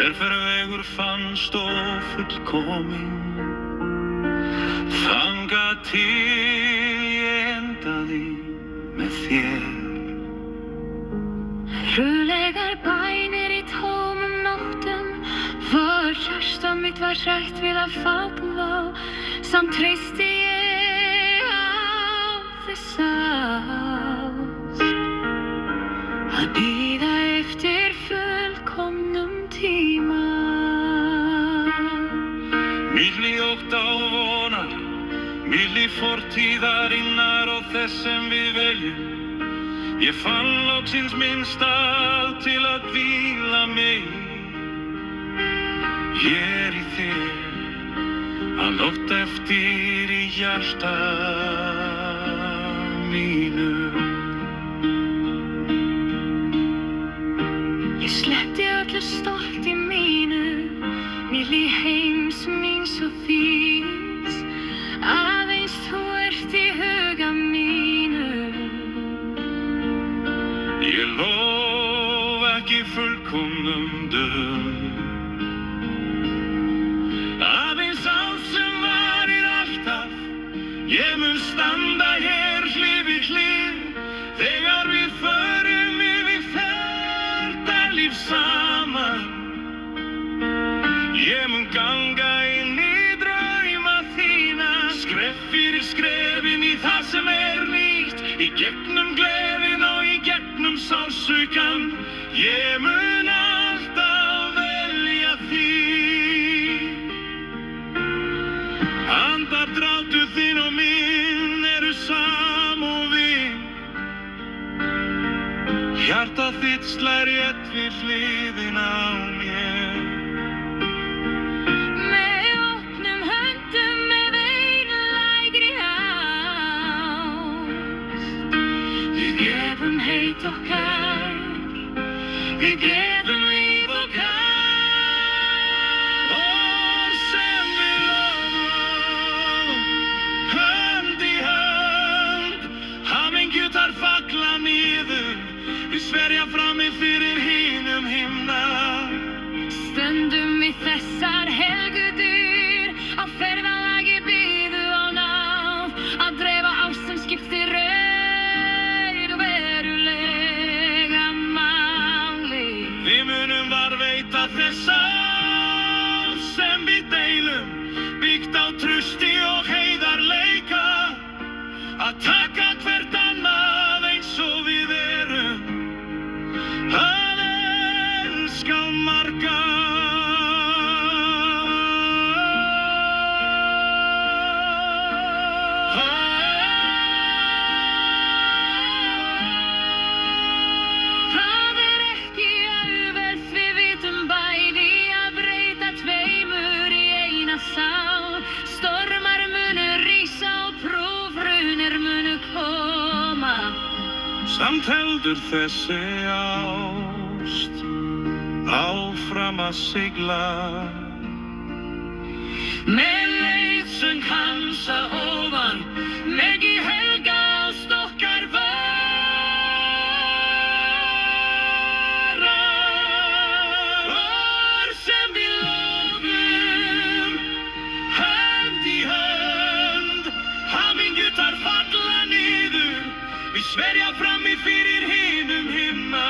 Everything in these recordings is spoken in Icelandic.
Sérferðvegur fannst og fullkomin, þangað til ég endaði með þér. Rúlegar bænir í tómum nóttum, var hjarta mitt var hrætt við að falla, samt treysti ég á þessa ást, að bíða eftir fullkomnum tíma. Milli ótta og vonar, milli fortíðarinnar og þess sem við veljum, ég fann loksins minn stað til að hvíla mig. Ég í þér, að nótt eftir í hjarta mínu. Ég sleppti öllu stolti mínu, milli heims míns og þíns, aðeins þú ert í huga mínu. Ég lof ekki fullkomnum dögum, aðeins ást sem varir alltaf. Ég mun standa hér hlið við hlið, þegar við förum yfir þetta líf saman. Ég mun ganga inn í drauma þína, skref fyrir skrefin í það sem nýtt, í gegnum gleðin og í gegnum sársaukann. Ég mun alltaf velja þig. Andardráttur þinn og minn eru samofin, hjarta þitt slær rétt við hliðina á mér. Með opnum höndum, með einlægri ást, við gefum heit okkar, við gefum líf okkar. Og sem við lofum, hönd í hönd, hamingjutar falla niður, við sverja frammi fyrir hinum himna. Stöndum við þessar helgudyr, á ferðalagi biðu á náð, að dreifa ást sem skiptir raun og verulega máli. Við munum varðveita þessa ást sem við deilum, byggt á trausti og heiðarleika, að taka hvert annað eins og við erum, að elska marga. Það ekki auðvelt, við vitum bæði, að breyta tveimur í eina sál. Stormar munu rísa og prófraunir munu koma. Samt heldur þessi ást áfram að sigla, Með leiðsöng hans að ofan, megi helga ást okkar vara. Vor sem við lofum, hönd í hönd, hamingjutar falla niður, við sverja frammi fyrir hinum himna.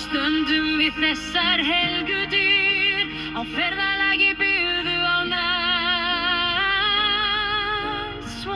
Stöndum við þessar helgudyr, á ferðalagi byggðu á náð, svo